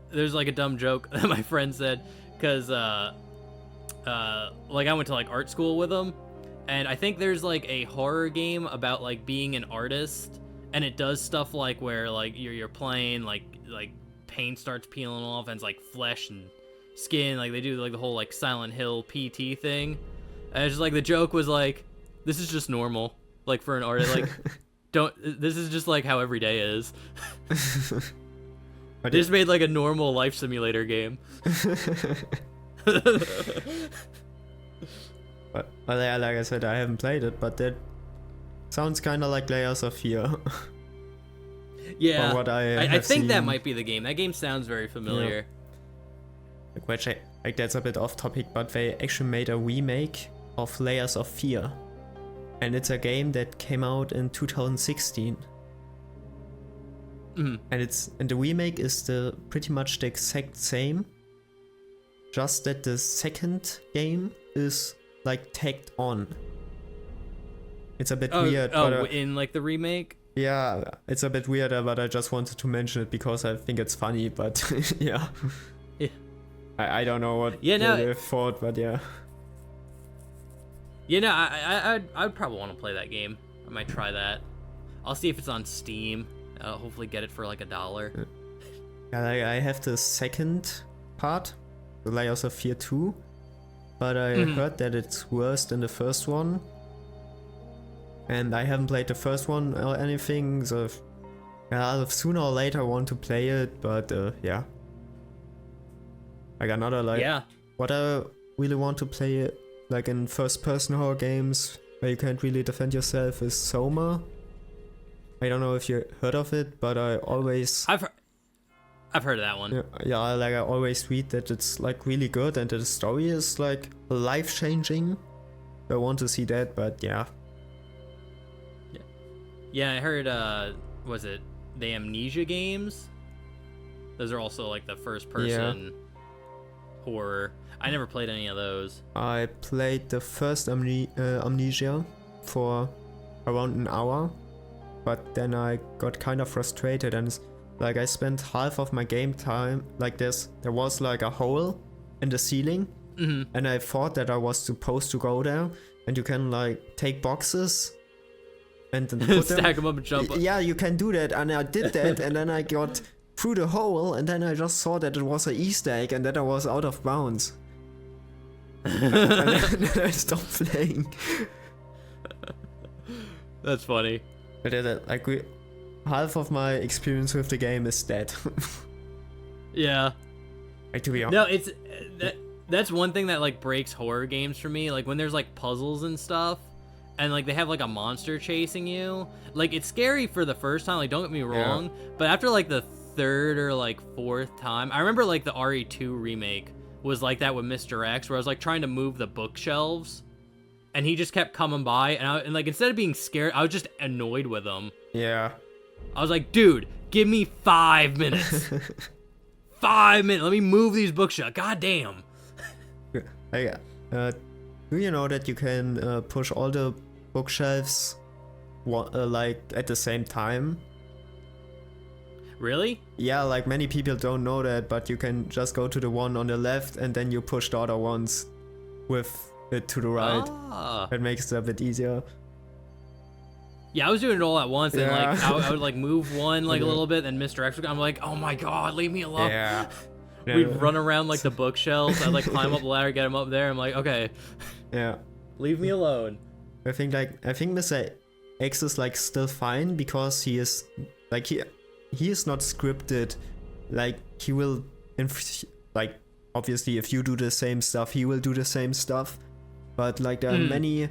B: there's like a dumb joke that my friend said, because like I went to like art school with him, and I think there's like a horror game about like being an artist, and it does stuff like where like you're playing like paint starts peeling off and it's like flesh and skin, like they do like the whole like Silent Hill PT thing. And it's just like the joke was like, this is just normal, like for an artist, like this is just like how every day is. They just made like a normal life simulator game.
A: But yeah, like I said, I haven't played it, but that sounds kind of like Layers of Fear.
B: Yeah,
A: what
B: I think that might be the game. That game sounds very familiar.
A: Yeah. Like that's a bit off topic, but they actually made a remake of Layers of Fear, and it's a game that came out in 2016. And the remake is pretty much the exact same, just that the second game is like tagged on. It's a bit weird. But,
B: in like the remake?
A: Yeah, it's a bit weird, but I just wanted to mention it because I think it's funny, but yeah. I don't know what they thought, but yeah.
B: Yeah, no, I'd probably want to play that game. I might try that. I'll see if it's on Steam. I'll hopefully get it for like $1.
A: Yeah, I have the second part, the Layers of Fear 2, but I heard that it's worse than the first one. And I haven't played the first one or anything, so sooner or later I want to play it, but yeah. Like another what I really want to play like in first-person horror games where you can't really defend yourself is Soma. I don't know if you heard of it, but I've
B: heard of that one.
A: Yeah, like I always read that it's like really good and that the story is like life-changing. I want to see that, but yeah.
B: Yeah, I heard, was it the Amnesia games? Those are also like the first person horror. I never played any of those.
A: I played the first Amnesia for around an hour, but then I got kind of frustrated and like I spent half of my game time like this. There was like a hole in the ceiling, and I thought that I was supposed to go there, and you can like take boxes and then put
B: stack them up and jump up.
A: Yeah, you can do that, and I did that, and then I got through the hole, and then I just saw that it was an Easter egg, and that I was out of bounds. And then I stopped playing.
B: That's funny.
A: But like half of my experience with the game is dead.
B: Yeah.
A: Like to be honest.
B: No, it's that's one thing that like breaks horror games for me. Like when there's like puzzles and stuff, and like they have like a monster chasing you. Like it's scary for the first time. Like don't get me wrong, but after like the third or like fourth time, I remember like the RE2 remake was like that with Mr. X, where I was like trying to move the bookshelves, and he just kept coming by, and like instead of being scared, I was just annoyed with him.
A: Yeah.
B: I was like, dude, give me 5 minutes. 5 minutes. Let me move these bookshelves. God damn.
A: Do you know that you can push all the bookshelves like at the same time?
B: Really?
A: Yeah, like many people don't know that, but you can just go to the one on the left and then you push the other ones with it to the right. That makes it a bit easier.
B: Yeah, I was doing it all at once, and
A: Yeah.
B: like I would like move one like a little bit, and Mr. X would, I'm like, oh my god, leave me alone.
A: Yeah.
B: We'd run around like the bookshelves. I'd like climb up the ladder, get him up there. I'm like, okay,
A: Yeah.
B: leave me alone.
A: I think Mr. X is like still fine because he is like he is not scripted. Like he will like obviously if you do the same stuff, he will do the same stuff. But like there are many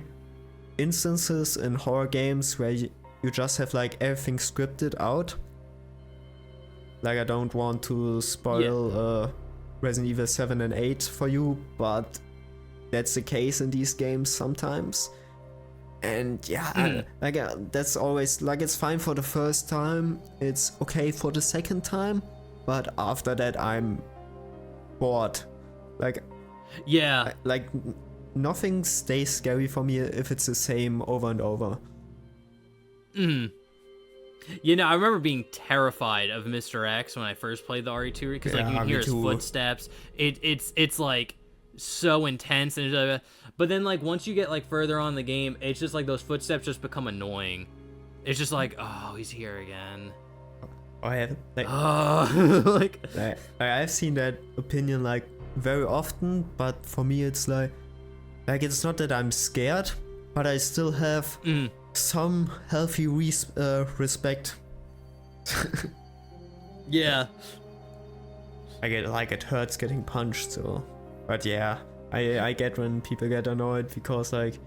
A: instances in horror games where you just have like everything scripted out. Like I don't want to spoil Resident Evil 7 and 8 for you, but that's the case in these games sometimes. And yeah, that's always like, it's fine for the first time, it's okay for the second time, but after that I'm bored. Like
B: Yeah.
A: like nothing stays scary for me if it's the same over and over.
B: You know, I remember being terrified of Mr. X when I first played the RE2 because like you hear his footsteps. It's like so intense, and but then like once you get like further on in the game, it's just like those footsteps just become annoying. It's just like, oh, he's here again.
A: I have
B: like
A: I've seen that opinion like very often, but for me it's like it's not that I'm scared, but I still have some healthy respect.
B: Yeah.
A: I get like it hurts getting punched, so. But yeah, I get when people get annoyed because like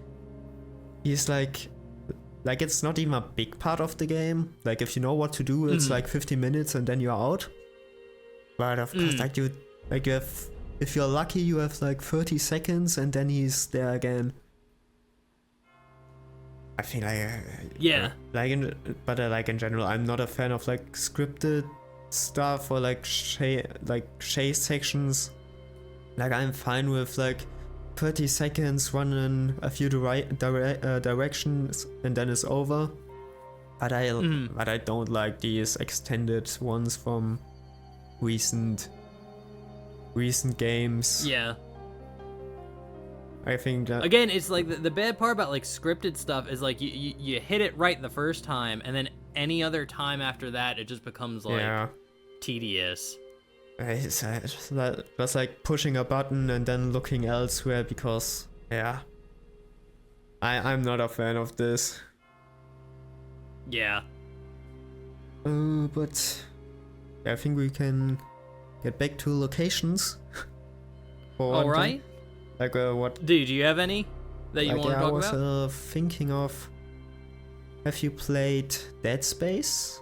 A: he's like it's not even a big part of the game. Like if you know what to do, it's like 50 minutes and then you're out. But of course, like you have, if you're lucky, you have like 30 seconds and then he's there again. I think like in general, I'm not a fan of like scripted stuff or like chase sections. Like I'm fine with like 30 seconds running a few directions and then it's over. But I don't like these extended ones from recent games.
B: Yeah.
A: I think that
B: again, it's like the bad part about like scripted stuff is like you hit it right the first time, and then any other time after that, it just becomes like tedious.
A: It's that's like pushing a button and then looking elsewhere because I'm not a fan of this.
B: Yeah.
A: But I think we can get back to locations.
B: All right.
A: Like what?
B: Dude, do you have any that you want to talk about?
A: I was thinking of. Have you played Dead Space?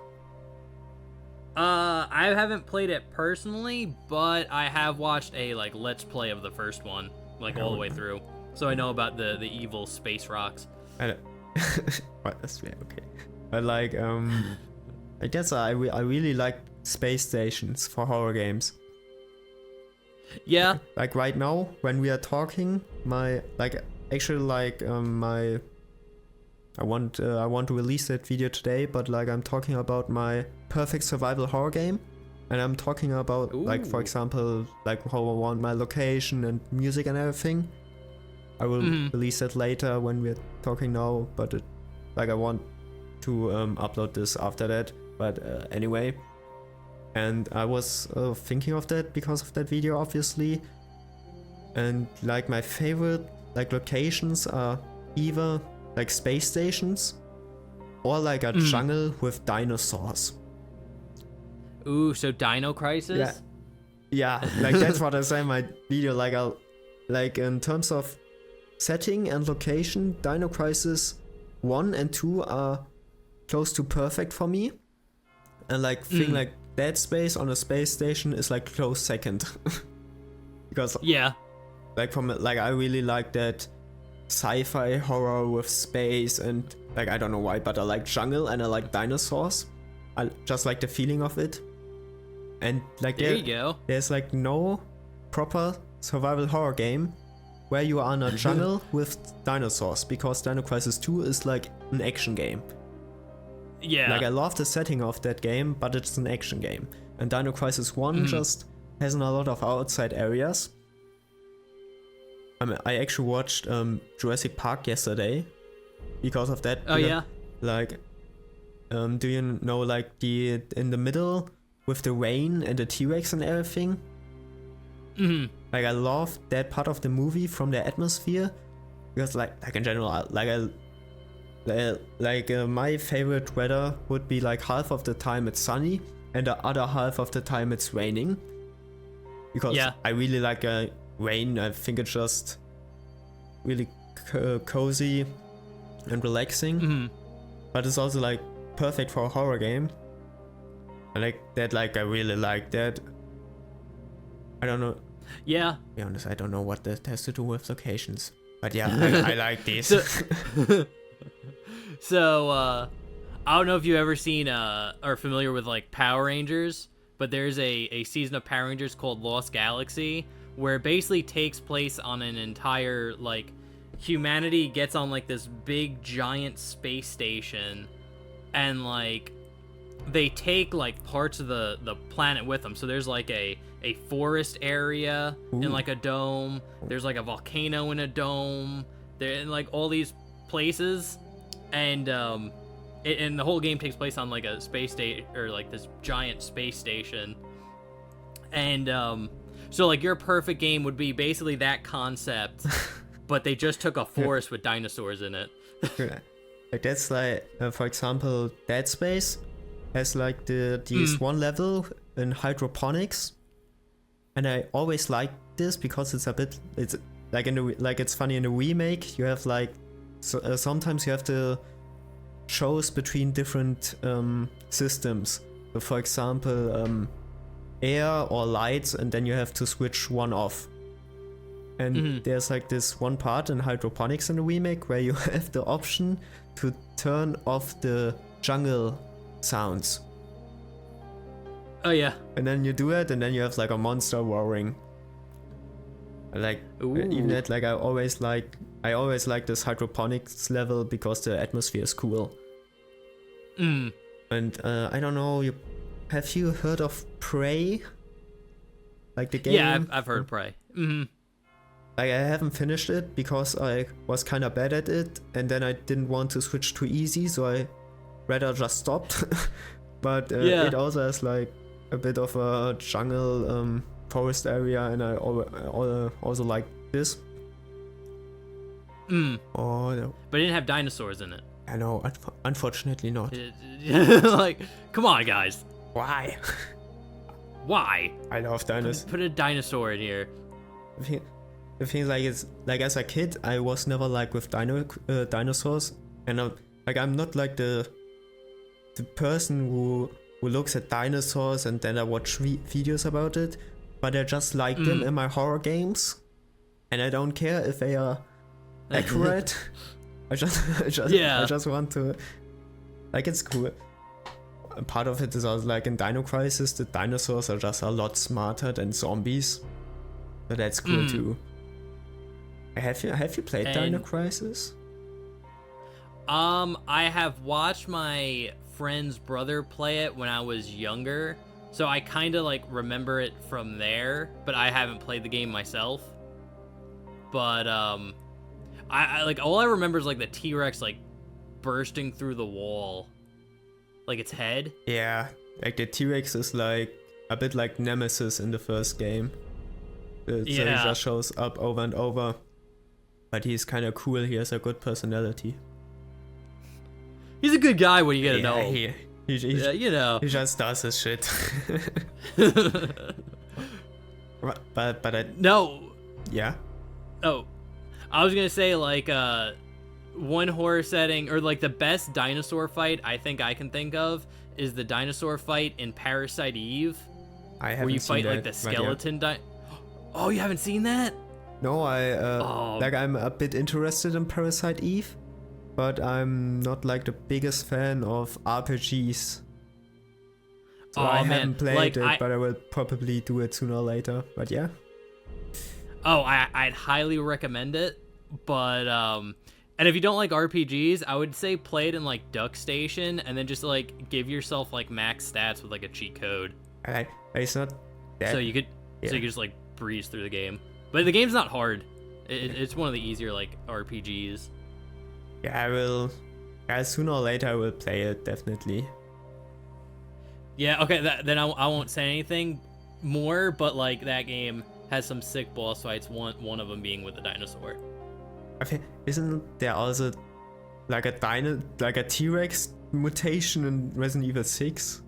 B: I haven't played it personally, but I have watched a like let's play of the first one, like all the way through. So I know about the evil space rocks.
A: Okay. But like I guess I really like space stations for horror games.
B: Yeah.
A: Like right now when we are talking, I want to release that video today, but like I'm talking about my perfect survival horror game, and I'm talking about like, for example, like how I want my location and music and everything. I will release that later when we're talking now, but I want to upload this after that. But anyway, and I was thinking of that because of that video, obviously. And like my favorite like locations are either like space stations or like a jungle with dinosaurs.
B: Ooh, so Dino Crisis?
A: Yeah, like that's what I say in my video. Like in terms of setting and location, Dino Crisis 1 and 2 are close to perfect for me. And like thing like Dead Space on a space station is like close second. Because like from like I really like that sci-fi horror with space and like I don't know why, but I like jungle and I like dinosaurs. I just like the feeling of it. And like
B: there you go.
A: There's like no proper survival horror game where you are in a jungle with dinosaurs, because Dino Crisis 2 is like an action game.
B: Yeah.
A: Like I love the setting of that game, but it's an action game. And Dino Crisis 1 just has a lot of outside areas. I actually watched Jurassic Park yesterday because of that.
B: Oh yeah.
A: Like, do you know like in the middle with the rain and the T-Rex and everything? Like I love that part of the movie from the atmosphere, because like in general my favorite weather would be like half of the time it's sunny and the other half of the time it's raining, because I really like rain. I think it's just really cozy and relaxing, but it's also like perfect for a horror game. I like that. Like I really like that. I don't know.
B: Yeah.
A: To be honest, I don't know what that has to do with locations, but yeah, I like these.
B: So, I don't know if you've ever seen are familiar with like Power Rangers, but there's a season of Power Rangers called Lost Galaxy, where it basically takes place on an entire, like, humanity gets on like this big giant space station, and like they take like parts of the planet with them. So there's like a forest area in like a dome, there's like a volcano in a dome, there in like all these places, and and the whole game takes place on like a space station, or like this giant space station. And so like your perfect game would be basically that concept, but they just took a forest with dinosaurs in it.
A: Like that's like for example, Dead Space has like these one level in hydroponics, and I always like this because it's like it's funny in the remake. You have like sometimes you have to choose between different systems. So for example, air or lights, and then you have to switch one off. And there's like this one part in hydroponics in the remake where you have the option to turn off the jungle sounds.
B: Oh yeah.
A: And then you do it, and then you have like a monster roaring. Like even that, like I always like this hydroponics level because the atmosphere is cool. And I don't know, have you heard of Prey? Like the game?
B: Yeah, I've heard of Prey.
A: Like I haven't finished it because I was kind of bad at it, and then I didn't want to switch to easy, so I rather just stopped. But it also has like a bit of a jungle forest area, and I also like this. Oh no.
B: But it didn't have dinosaurs in it.
A: I know, unfortunately not.
B: Like, come on, guys.
A: Why?
B: Why?
A: I love dinosaurs.
B: Put a dinosaur in here.
A: The thing is, like, it's like as a kid, I was never like with dinosaurs, and I'm not like the person who looks at dinosaurs and then I watch videos about it, but I just like them in my horror games, and I don't care if they are accurate. I just want to, like, it's cool. Part of it is also like in Dino Crisis, the dinosaurs are just a lot smarter than zombies, so that's cool too. Have you played Dino Crisis?
B: I have watched my friend's brother play it when I was younger, so I kind of like remember it from there, but I haven't played the game myself. But I like, all I remember is like the T-Rex like bursting through the wall, like its head.
A: Yeah, like the T-Rex is like a bit like Nemesis in the first game. So he just shows up over and over, but he's kind of cool. He has a good personality.
B: He's a good guy when you get to know him.
A: He just does his shit. but I...
B: No.
A: Yeah?
B: Oh, I was gonna say, like, one horror setting, or like the best dinosaur fight I think I can think of is the dinosaur fight in Parasite Eve.
A: I haven't
B: where you
A: seen
B: fight
A: that,
B: like the skeleton Oh, you haven't seen that?
A: No, I'm a bit interested in Parasite Eve, but I'm not like the biggest fan of RPGs. So I haven't played it, but I will probably do it sooner or later. But yeah.
B: Oh, I'd highly recommend it, but and if you don't like RPGs, I would say play it in like Duck Station, and then just like give yourself like max stats with like a cheat code.
A: It's not that.
B: So you could just like breeze through the game, but the game's not hard. It's one of the easier like RPGs.
A: Yeah, I will. Yeah, sooner or later I will play it definitely.
B: Yeah. Okay. Then I won't say anything more, but like that game has some sick boss fights. One of them being with a dinosaur.
A: I think, isn't there also like a T-Rex mutation in Resident Evil 6?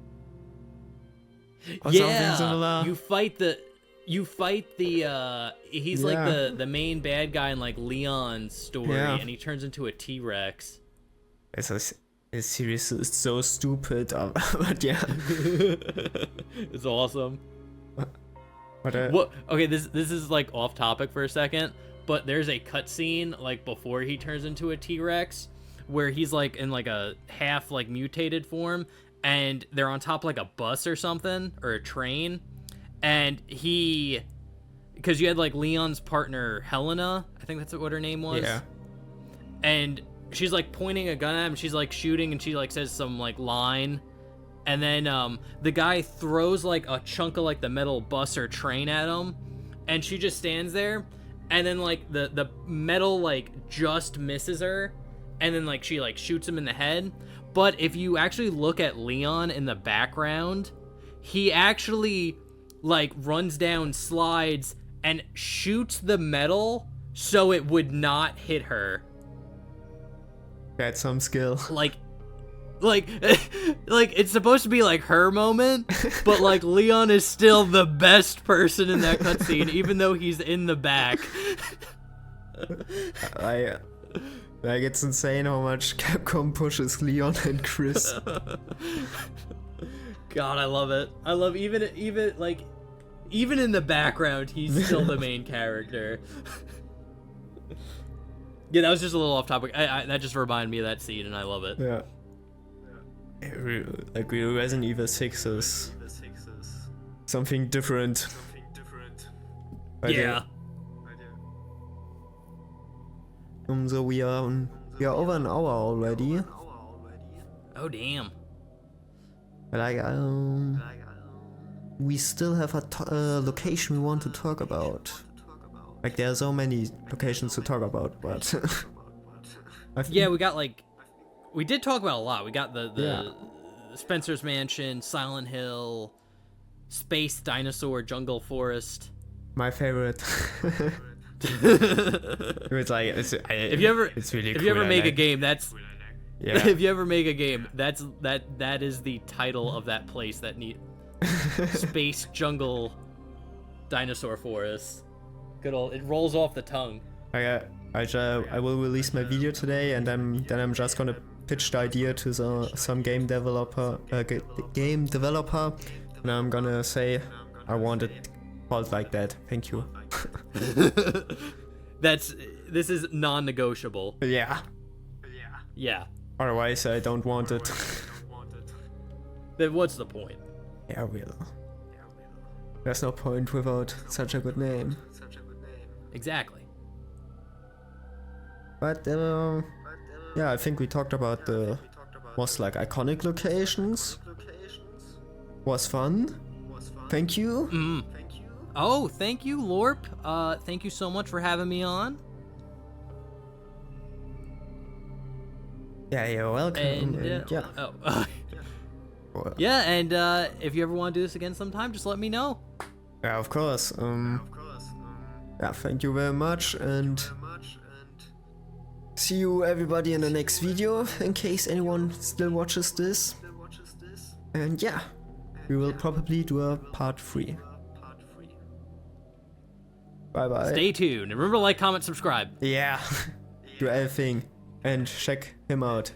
A: Or something similar?
B: You fight the he's like the main bad guy in like Leon's story, and he turns into a T-Rex.
A: This series is so stupid, but yeah.
B: It's awesome.
A: What?
B: Okay, this is like off topic for a second, but there's a cutscene like before he turns into a T-Rex where he's like in like a half like mutated form, and they're on top like a bus or something, or a train, and because you had like Leon's partner Helena, I think that's what her name was.
A: Yeah.
B: And she's like pointing a gun at him, she's like shooting, and she like says some like line. And then the guy throws like a chunk of like the metal bus or train at him, and she just stands there, and then like the metal like just misses her, and then like she like shoots him in the head. But if you actually look at Leon in the background, he actually like runs down, slides, and shoots the metal so it would not hit her.
A: That's some skill.
B: Like it's supposed to be like her moment, but like Leon is still the best person in that cutscene, even though he's in the back.
A: Like it's insane how much Capcom pushes Leon and Chris.
B: God, I love it. I love even in the background, he's still the main character. Yeah, that was just a little off topic. That just reminded me of that scene, and I love it.
A: Yeah. Like Resident Evil 6 is something different.
B: Yeah.
A: So we are over an hour already.
B: Oh damn.
A: Like we still have a location we want to talk about. Like there are so many locations to talk about, but
B: yeah, we did talk about a lot. We got the Spencer's Mansion, Silent Hill, Space Dinosaur, Jungle Forest.
A: My favorite. It's like
B: if you ever make a game, that's if you ever make a game, that is the title of that place that Space Jungle Dinosaur Forest. Good old, it rolls off the tongue.
A: I will release my video today, and I'm just gonna pitch the idea to some game developer, and I'm gonna say I want it called like that. Thank you.
B: This is non-negotiable.
A: Yeah.
B: Yeah.
A: Otherwise, I don't want it.
B: Then what's the point?
A: Yeah, well. There's no point without such a good name.
B: Exactly.
A: But yeah, I think we talked about the most like iconic locations. Was fun. Thank you.
B: Oh, thank you, Lorp. Thank you so much for having me on.
A: Yeah, you're welcome.
B: And,
A: yeah.
B: Yeah, and if you ever want to do this again sometime, just let me know.
A: Yeah, of course. Yeah, thank you very much, and see you everybody in the next video, in case anyone still watches this. And yeah, we will probably do a part 3. Bye bye.
B: Stay tuned, and remember to like, comment, subscribe.
A: Yeah. Do everything, and check him out.